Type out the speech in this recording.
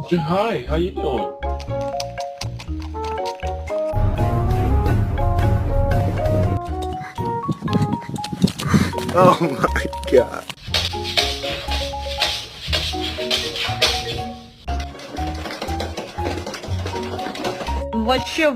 Hi, how you doing? Oh my god. What's your